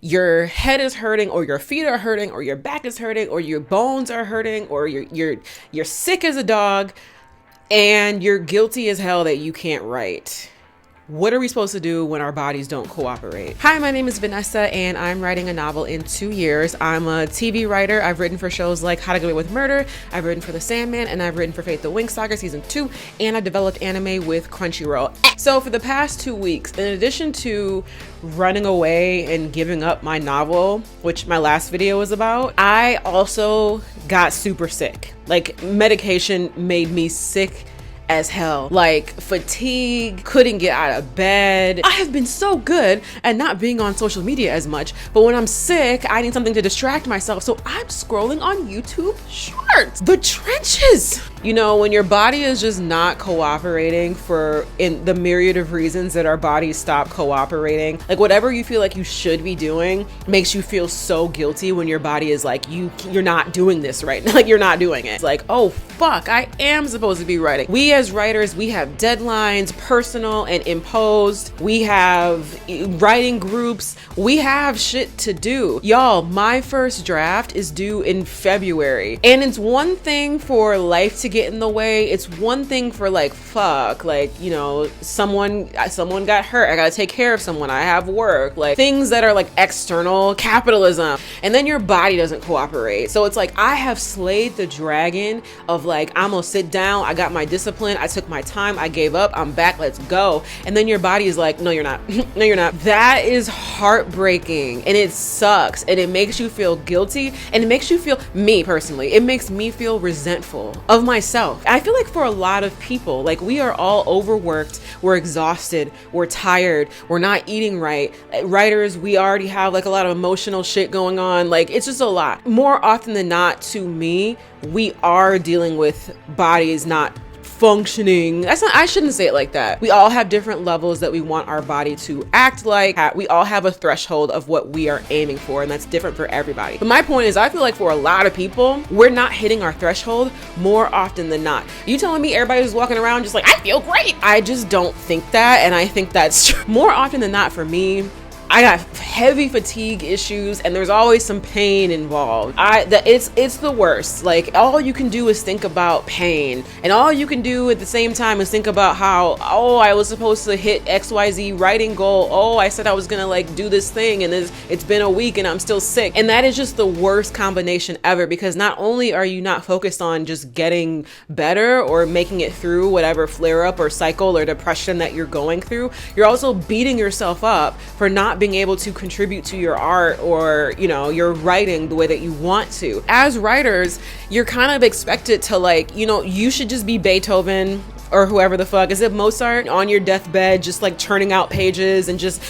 your head is hurting, or your feet are hurting, or your back is hurting, or your bones are hurting, or you're sick as a dog, and you're guilty as hell that you can't write. What are we supposed to do when our bodies don't cooperate? Hi, my name is Vanessa, and I'm writing a novel in 2 years. I'm a TV writer. I've written for shows like How to Get Away with Murder, I've written for The Sandman, and I've written for Fate the Winx Saga Season 2, and I developed anime with Crunchyroll. So for the past 2 weeks, in addition to running away and giving up my novel, which my last video was about, I also got super sick. Like, medication made me sick as hell. Like, fatigue, couldn't get out of bed. I have been so good at not being on social media as much, but when I'm sick, I need something to distract myself, so I'm scrolling on YouTube Shorts. The trenches! You know, when your body is just not cooperating for in the myriad of reasons that our bodies stop cooperating, like whatever you feel like you should be doing makes you feel so guilty when your body is like, you're not doing this right now. Like, you're not doing it. It's like, oh fuck, I am supposed to be writing. We as writers, we have deadlines, personal and imposed. We have writing groups. We have shit to do. Y'all, my first draft is due in February. And it's one thing for life to get in the way. It's one thing for like, fuck, like, you know, someone got hurt. I gotta take care of someone. I have work. Like, things that are like external capitalism. And then your body doesn't cooperate. So it's like, I have slayed the dragon of like, I'm gonna sit down. I got my discipline. I took my time. I gave up. I'm back. Let's go. And then your body is like, no, you're not. No, you're not. That is heartbreaking, and it sucks, and it makes you feel guilty, and it makes you feel, me personally, it makes me feel resentful of myself. I feel like for a lot of people, like, we are all overworked. We're exhausted. We're tired. We're not eating right. Writers, we already have like a lot of emotional shit going on. Like, it's just a lot. More often than not, to me, we are dealing with bodies not functioning. I shouldn't say it like that. We all have different levels that we want our body to act like. We all have a threshold of what we are aiming for, and that's different for everybody. But my point is, I feel like for a lot of people, we're not hitting our threshold more often than not. You telling me everybody's walking around just like, I feel great? I just don't think that, and I think that's true. More often than not for me, I got heavy fatigue issues, and there's always some pain involved. It's the worst. Like, all you can do is think about pain, and all you can do at the same time is think about how, oh, I was supposed to hit XYZ writing goal. Oh, I said I was gonna like do this thing, and it's been a week and I'm still sick. And that is just the worst combination ever, because not only are you not focused on just getting better or making it through whatever flare up or cycle or depression that you're going through, you're also beating yourself up for not being able to contribute to your art or, you know, your writing the way that you want to. As writers, you're kind of expected to, like, you know, you should just be Beethoven or whoever the fuck, is it Mozart, on your deathbed, just like churning out pages and just,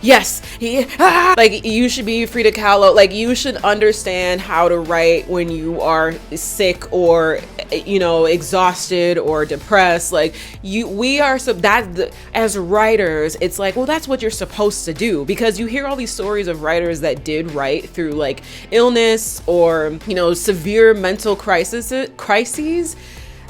yes, like, you should be Frida Kahlo. Like, you should understand how to write when you are sick or, you know, exhausted or depressed. Like, as writers, it's like, well, that's what you're supposed to do, because you hear all these stories of writers that did write through like illness or, you know, severe mental crises,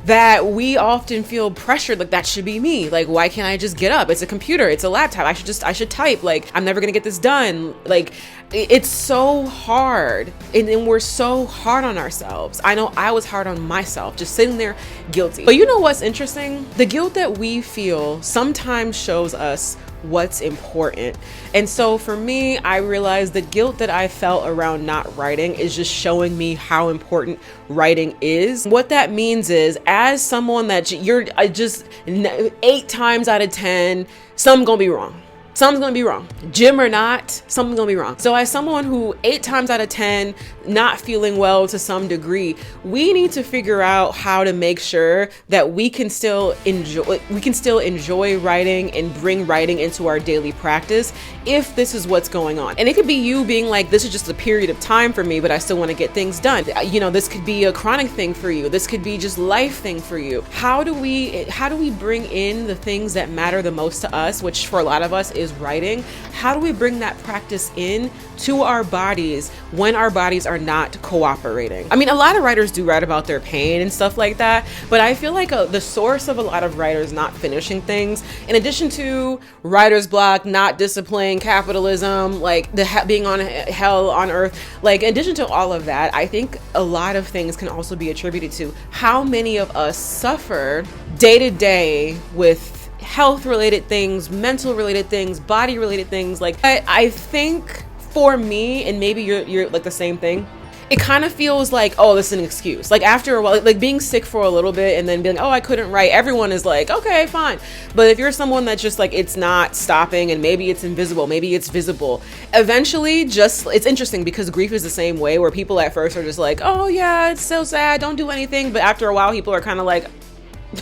that we often feel pressured, like, that should be me. Like, why can't I just get up? It's a computer, it's a laptop, I should type. Like, I'm never gonna get this done. Like, it's so hard, and we're so hard on ourselves. I know I was hard on myself, just sitting there guilty. But you know what's interesting? The guilt that we feel sometimes shows us what's important. And so for me, I realized the guilt that I felt around not writing is just showing me how important writing is. What that means is, as someone that you're just 8 times out of 10, something's gonna be wrong. Something's gonna be wrong. Gym or not, something's gonna be wrong. So as someone who 8 times out of 10 not feeling well to some degree, we need to figure out how to make sure that we can still enjoy writing and bring writing into our daily practice if this is what's going on. And it could be you being like, this is just a period of time for me, but I still want to get things done. You know, this could be a chronic thing for you. This could be just life thing for you. How do we bring in the things that matter the most to us, which for a lot of us is is writing, how do we bring that practice in to our bodies when our bodies are not cooperating? I mean, a lot of writers do write about their pain and stuff like that, but I feel like the source of a lot of writers not finishing things, in addition to writer's block, not discipline, capitalism, like being on hell on earth, like in addition to all of that, I think a lot of things can also be attributed to how many of us suffer day to day with health related things, mental related things, body related things. Like I think for me, and maybe you're like the same thing, it kind of feels like, oh, this is an excuse. Like after a while, like being sick for a little bit and then being like, oh, I couldn't write. Everyone is like, okay, fine. But if you're someone that's just like, it's not stopping, and maybe it's invisible, maybe it's visible, eventually it's interesting because grief is the same way, where people at first are just like, oh yeah, it's so sad, don't do anything. But after a while, people are kind of like,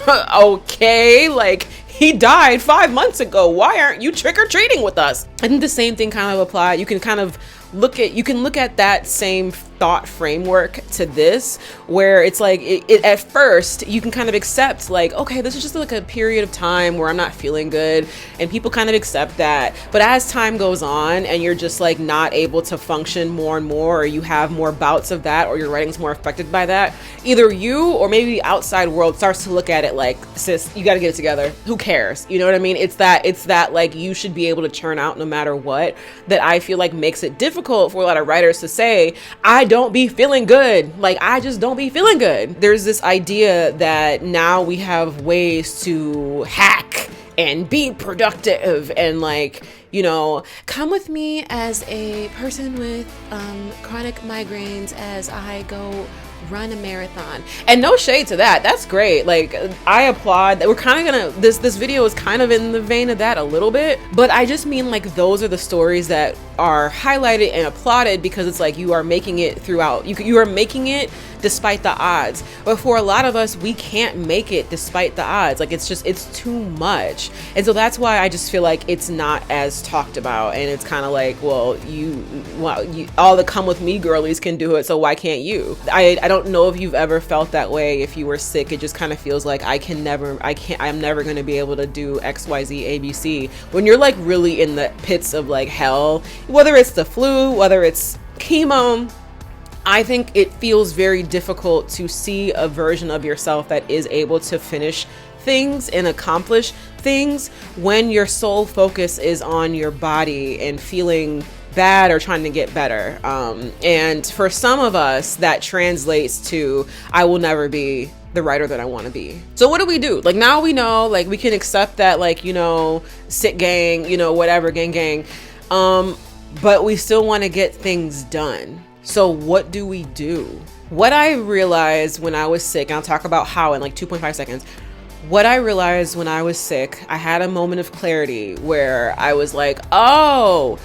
okay, like he died 5 months ago. Why aren't you trick-or-treating with us? I think the same thing kind of apply. You can kind of look at that same thought framework to this, where it's like at first you can kind of accept like, okay, this is just like a period of time where I'm not feeling good, and people kind of accept that. But as time goes on and you're just like not able to function more and more, or you have more bouts of that, or your writing's more affected by that, either you or maybe the outside world starts to look at it like, sis, you got to get it together. Who cares? You know what I mean? It's that like you should be able to churn out no matter what, that I feel like makes it difficult for a lot of writers to say, I don't be feeling good. Like, I just don't be feeling good. There's this idea that now we have ways to hack and be productive and like, you know, come with me as a person with chronic migraines as I go run a marathon. And no shade to that. That's great. Like, I applaud that. We're kind of gonna, this video is kind of in the vein of that a little bit, but I just mean like those are the stories that are highlighted and applauded because it's like you are making it throughout. You are making it despite the odds. But for a lot of us, we can't make it despite the odds. Like, it's too much. And so that's why I just feel like it's not as talked about. And it's kind of like, well, you all the come with me girlies can do it, so why can't you? I don't know if you've ever felt that way. If you were sick, it just kind of feels like I'm never going to be able to do XYZ ABC. When you're like really in the pits of like hell, whether it's the flu, whether it's chemo, I think it feels very difficult to see a version of yourself that is able to finish things and accomplish things when your sole focus is on your body and feeling bad or trying to get better. And for some of us, that translates to, I will never be the writer that I want to be. So what do we do? Like, now we know, like, we can accept that, like, you know, sick gang, you know, whatever, gang. But we still want to get things done. So what do we do? What I realized when I was sick, and I'll talk about how in like 2.5 seconds. What I realized when I was sick, I had a moment of clarity where I was like, oh,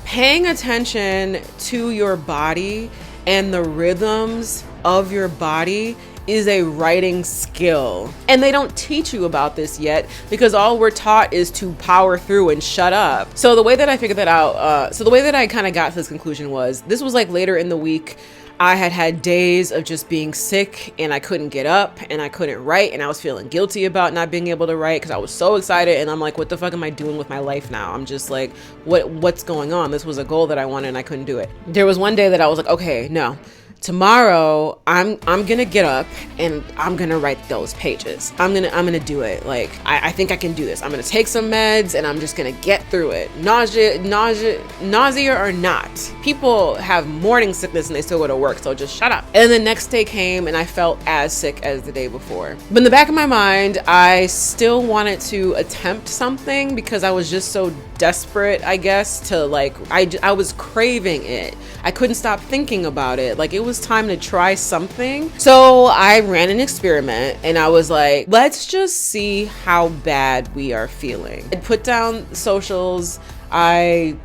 paying attention to your body and the rhythms of your body is a writing skill. And they don't teach you about this yet because all we're taught is to power through and shut up. So the way that I figured that out, so the way that I kind of got to this conclusion was, this was like later in the week. I had days of just being sick and I couldn't get up and I couldn't write, and I was feeling guilty about not being able to write because I was so excited, and I'm like, what the fuck am I doing with my life now? I'm just like, what's going on? This was a goal that I wanted and I couldn't do it. There was one day that I was like, okay, no. Tomorrow I'm gonna get up and I'm gonna write those pages. I'm gonna do it. Like, I think I can do this. I'm gonna take some meds and I'm just gonna get through it. Nausea or not. People have morning sickness and they still go to work, so just shut up. And the next day came and I felt as sick as the day before. But in the back of my mind, I still wanted to attempt something because I was just so desperate, I guess, to like, I was craving it. I couldn't stop thinking about it. Like, it was time to try something. So I ran an experiment and I was like, let's just see how bad we are feeling. I put down socials. I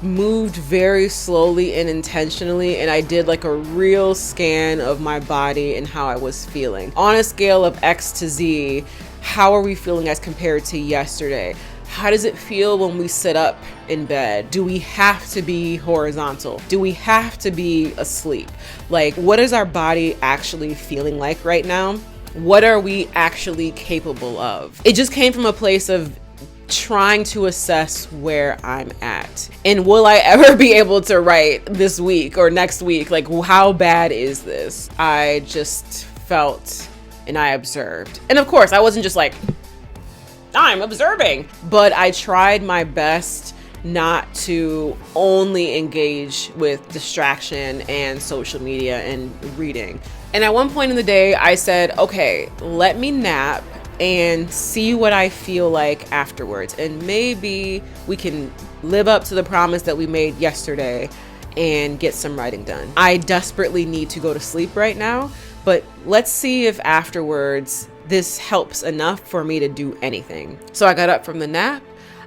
moved very slowly and intentionally, and I did like a real scan of my body and how I was feeling. On a scale of X to Z, how are we feeling as compared to yesterday? How does it feel when we sit up in bed? Do we have to be horizontal? Do we have to be asleep? Like, what is our body actually feeling like right now? What are we actually capable of? It just came from a place of trying to assess where I'm at. And will I ever be able to write this week or next week? Like, how bad is this? I just felt and I observed. And of course, I wasn't just like, I'm observing, but I tried my best not to only engage with distraction and social media and reading. And at one point in the day, I said, okay, let me nap and see what I feel like afterwards. And maybe we can live up to the promise that we made yesterday and get some writing done. I desperately need to go to sleep right now, but let's see if afterwards this helps enough for me to do anything. So I got up from the nap.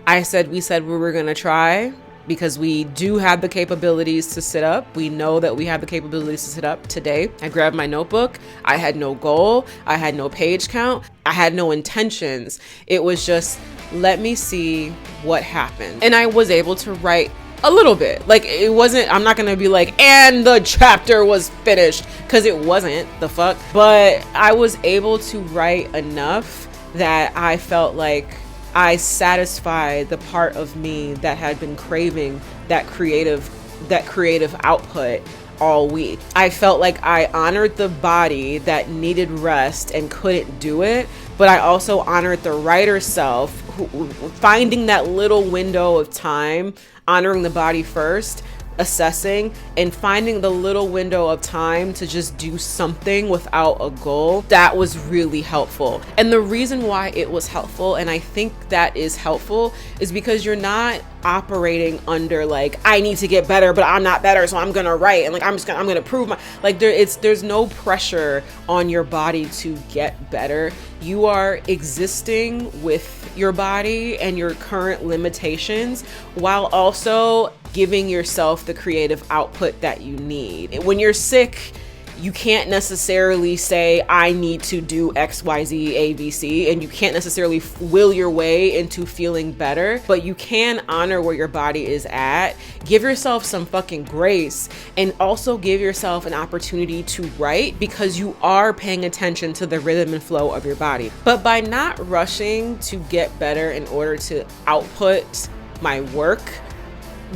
We said we were gonna try, because we do have the capabilities to sit up. We know that we have the capabilities to sit up today. I grabbed my notebook. I had no goal. I had no page count. I had no intentions. It was just, let me see what happened. And I was able to write a little bit. Like, it wasn't, I'm not gonna be like, and the chapter was finished, because it wasn't, the fuck. But I was able to write enough that I felt like I satisfied the part of me that had been craving that creative output all week. I felt like I honored the body that needed rest and couldn't do it, but I also honored the writer self, finding that little window of time, honoring the body first, assessing and finding the little window of time to just do something without a goal. That was really helpful. And the reason why it was helpful, and I think that is helpful, is because you're not operating under like, I need to get better, but I'm not better, so I'm gonna write, and like I'm gonna prove my, like, there's no pressure on your body to get better. You are existing with your body and your current limitations while also giving yourself the creative output that you need. When you're sick, you can't necessarily say, I need to do X, Y, Z, A, B, C, and you can't necessarily will your way into feeling better, but you can honor where your body is at, give yourself some fucking grace, and also give yourself an opportunity to write, because you are paying attention to the rhythm and flow of your body. But by not rushing to get better in order to output my work,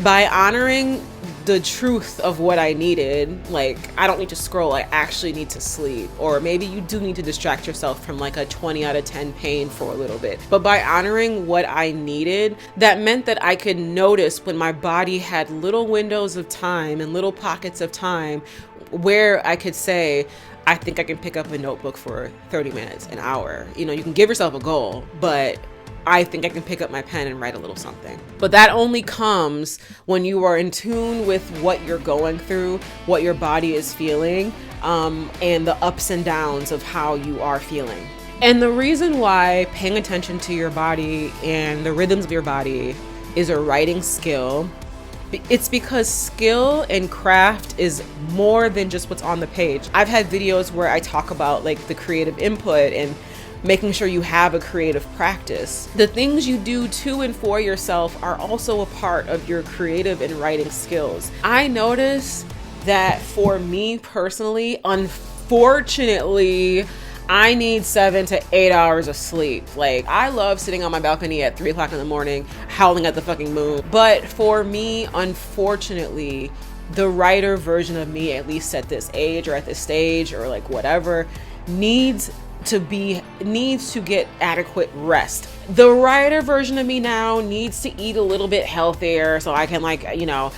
by honoring the truth of what I needed, like, I don't need to scroll, I actually need to sleep. Or maybe you do need to distract yourself from like a 20 out of 10 pain for a little bit. But by honoring what I needed, that meant that I could notice when my body had little windows of time and little pockets of time where I could say, I think I can pick up a notebook for 30 minutes, an hour. You know, you can give yourself a goal, but I think I can pick up my pen and write a little something. But that only comes when you are in tune with what you're going through, what your body is feeling, and the ups and downs of how you are feeling. And the reason why paying attention to your body and the rhythms of your body is a writing skill, it's because skill and craft is more than just what's on the page. I've had videos where I talk about like the creative input and making sure you have a creative practice. The things you do to and for yourself are also a part of your creative and writing skills. I notice that for me personally, unfortunately, I need 7 to 8 hours of sleep. Like, I love sitting on my balcony at 3 o'clock in the morning, howling at the fucking moon. But for me, unfortunately, the writer version of me, at least at this age or at this stage or like whatever, needs to get adequate rest. The writer version of me now needs to eat a little bit healthier so I can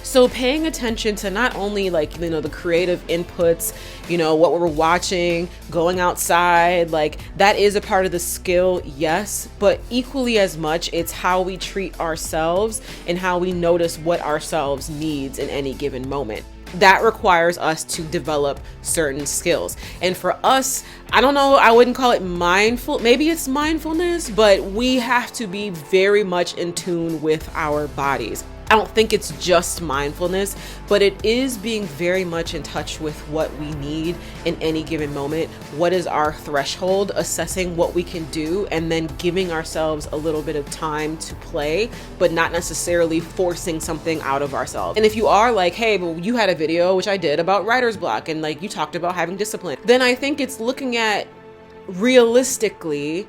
so paying attention to not only the creative inputs, what we're watching, going outside, like that is a part of the skill, yes, but equally as much it's how we treat ourselves and how we notice what ourselves needs in any given moment. That requires us to develop certain skills. And for us, I don't know, I wouldn't call it mindful. Maybe it's mindfulness, but we have to be very much in tune with our bodies. I don't think it's just mindfulness, but it is being very much in touch with what we need in any given moment. What is our threshold? Assessing what we can do and then giving ourselves a little bit of time to play, but not necessarily forcing something out of ourselves. And if you are like, hey, but you had a video, which I did, about writer's block, and like you talked about having discipline, then I think it's looking at realistically,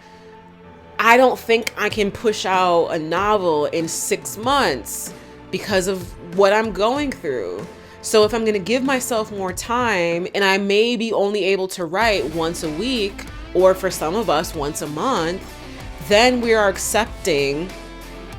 I don't think I can push out a novel in 6 months because of what I'm going through. So if I'm going to give myself more time, and I may be only able to write once a week, or for some of us once a month, then we are accepting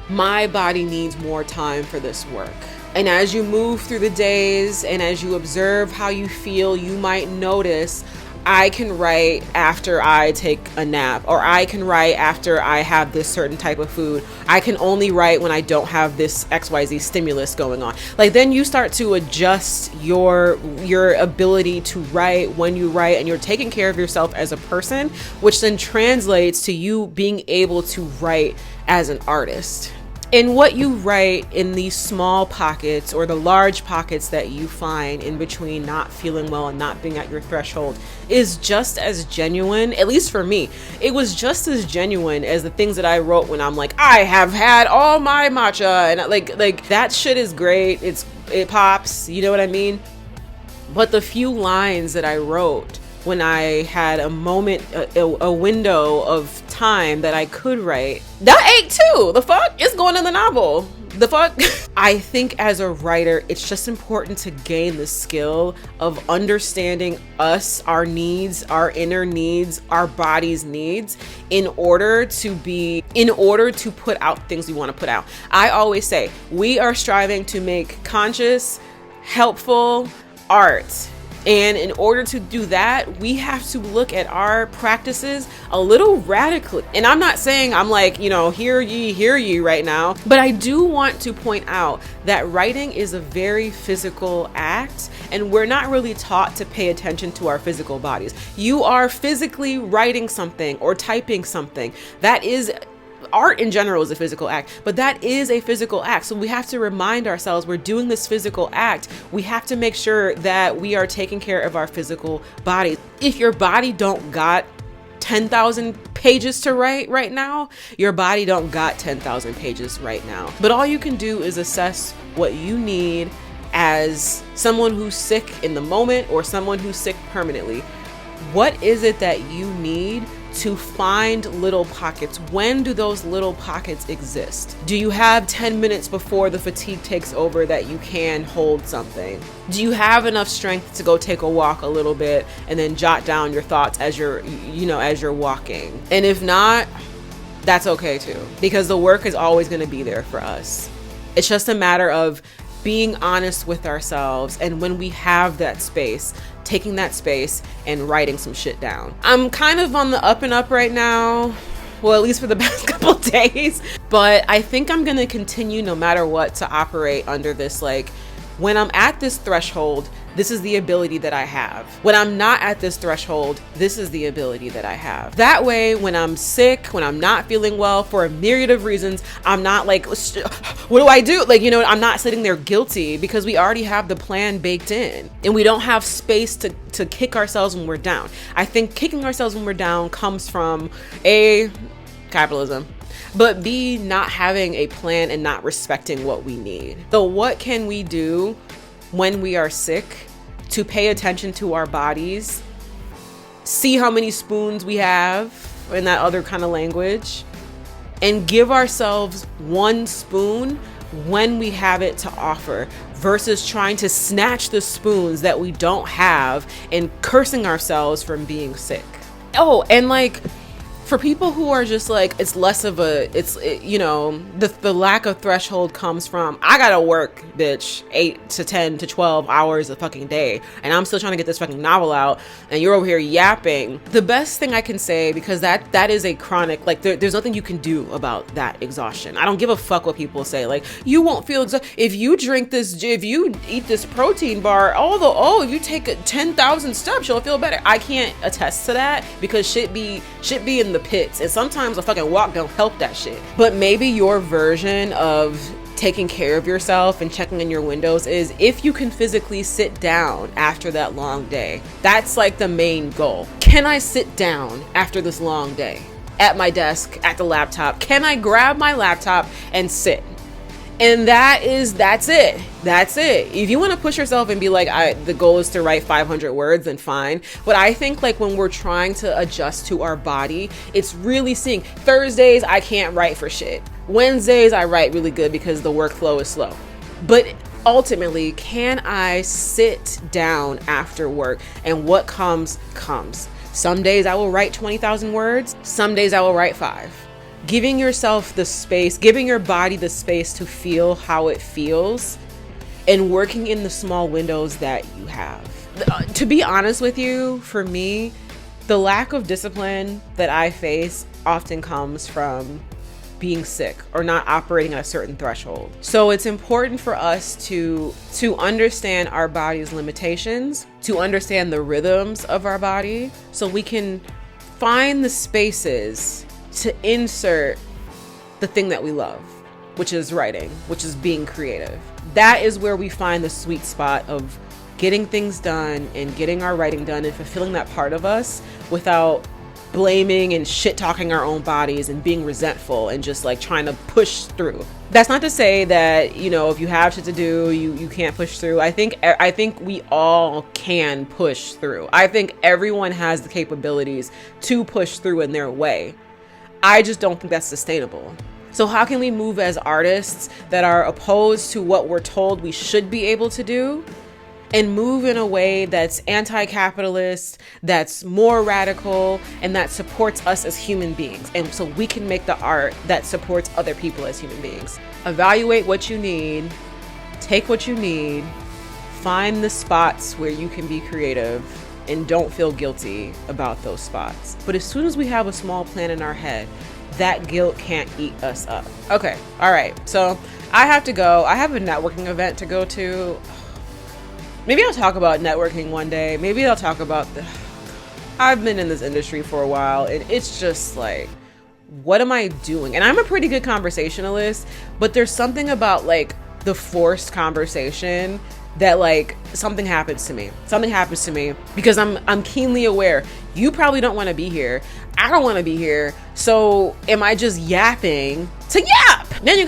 my body needs more time for this work. And as you move through the days and as you observe how you feel, you might notice, I can write after I take a nap, or I can write after I have this certain type of food. I can only write when I don't have this XYZ stimulus going on. Like, then you start to adjust your ability to write when you write, and you're taking care of yourself as a person, which then translates to you being able to write as an artist. And what you write in these small pockets or the large pockets that you find in between not feeling well and not being at your threshold is just as genuine. At least for me, it was just as genuine as the things that I wrote when I'm like, I have had all my matcha, and like that shit is great. It pops, you know what I mean? But the few lines that I wrote when I had a moment, a window of time that I could write, that ate too. The fuck? It's going in the novel. The fuck? I think as a writer, it's just important to gain the skill of understanding us, our needs, our inner needs, our body's needs, in order to put out things we want to put out. I always say, we are striving to make conscious, helpful art. And in order to do that, we have to look at our practices a little radically. And I'm not saying I'm like, hear ye right now. But I do want to point out that writing is a very physical act, and we're not really taught to pay attention to our physical bodies. You are physically writing something or typing something. That is art in general is a physical act, but that is a physical act. So we have to remind ourselves we're doing this physical act. We have to make sure that we are taking care of our physical bodies. If your body don't got 10,000 pages to write right now, your body don't got 10,000 pages right now. But all you can do is assess what you need as someone who's sick in the moment or someone who's sick permanently. What is it that you need to find little pockets? When do those little pockets exist? Do you have 10 minutes before the fatigue takes over that you can hold something? Do you have enough strength to go take a walk a little bit and then jot down your thoughts as you're walking? And if not, that's okay too, because the work is always going to be there for us. It's just a matter of being honest with ourselves, and when we have that space, taking that space and writing some shit down. I'm kind of on the up and up right now. Well, at least for the past couple days. But I think I'm gonna continue no matter what to operate under this, like, when I'm at this threshold, this is the ability that I have. When I'm not at this threshold, this is the ability that I have. That way, when I'm sick, when I'm not feeling well for a myriad of reasons, I'm not like, what do I do? Like, I'm not sitting there guilty, because we already have the plan baked in, and we don't have space to kick ourselves when we're down. I think kicking ourselves when we're down comes from A, capitalism, but B, not having a plan and not respecting what we need. So what can we do when we are sick to pay attention to our bodies, see how many spoons we have in that other kind of language, and give ourselves one spoon when we have it to offer, versus trying to snatch the spoons that we don't have and cursing ourselves from being sick. Oh, and like, for people who are just like, it's less of a, the lack of threshold comes from, I gotta work, bitch, 8 to 10 to 12 hours a fucking day, and I'm still trying to get this fucking novel out, and you're over here yapping. The best thing I can say, because that is a chronic, like, there's nothing you can do about that exhaustion. I don't give a fuck what people say. Like, you won't feel exhausted if you if you eat this protein bar, if you take 10,000 steps, you'll feel better. I can't attest to that, because shit be in the pits, and sometimes a fucking walk don't help that shit. But maybe your version of taking care of yourself and checking in your windows is if you can physically sit down after that long day. That's like the main goal. Can I sit down after this long day at my desk, at the laptop? Can I grab my laptop and sit? And that's it. That's it. If you want to push yourself and be like, the goal is to write 500 words, then fine. But I think like when we're trying to adjust to our body, it's really seeing Thursdays, I can't write for shit. Wednesdays, I write really good because the workflow is slow. But ultimately, can I sit down after work and what comes? Some days I will write 20,000 words. Some days I will write 5. Giving yourself the space, giving your body the space to feel how it feels, and working in the small windows that you have. To be honest with you, for me, the lack of discipline that I face often comes from being sick or not operating at a certain threshold. So it's important for us to understand our body's limitations, to understand the rhythms of our body, so we can find the spaces to insert the thing that we love, which is writing, which is being creative. That is where we find the sweet spot of getting things done and getting our writing done and fulfilling that part of us without blaming and shit talking our own bodies and being resentful and just like trying to push through. That's not to say that, you know, if you have shit to do, you can't push through. I think we all can push through. I think everyone has the capabilities to push through in their way. I just don't think that's sustainable. So how can we move as artists that are opposed to what we're told we should be able to do, and move in a way that's anti-capitalist, that's more radical, and that supports us as human beings, and so we can make the art that supports other people as human beings? Evaluate what you need, take what you need, find the spots where you can be creative, and don't feel guilty about those spots. But as soon as we have a small plan in our head, that guilt can't eat us up. Okay, all right. So I have to go. I have a networking event to go to. Maybe I'll talk about networking one day. Maybe I'll talk about I've been in this industry for a while, and it's just like, what am I doing? And I'm a pretty good conversationalist, but there's something about like the forced conversation that like something happens to me because I'm keenly aware you probably don't want to be here. I don't want to be here. So am I just yapping to yap? Then you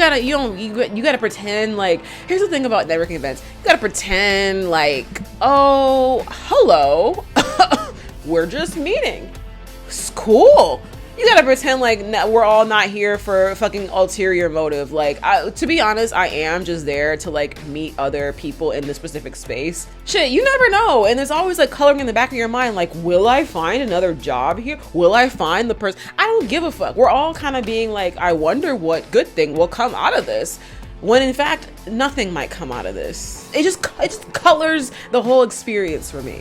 gotta pretend like, here's the thing about networking events. You gotta pretend like, oh, hello. We're just meeting. It's cool. You gotta pretend like we're all not here for fucking ulterior motive. Like, to be honest, I am just there to like meet other people in this specific space. Shit, you never know. And there's always like coloring in the back of your mind, like, will I find another job here? Will I find the person? I don't give a fuck. We're all kind of being like, I wonder what good thing will come out of this. When in fact, nothing might come out of this. It just colors the whole experience for me.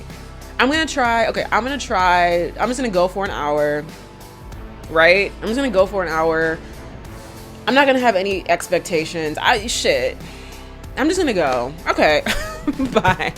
I'm just gonna go for an hour. Right? I'm just gonna go for an hour. I'm not gonna have any expectations. I'm just gonna go. Okay. Bye.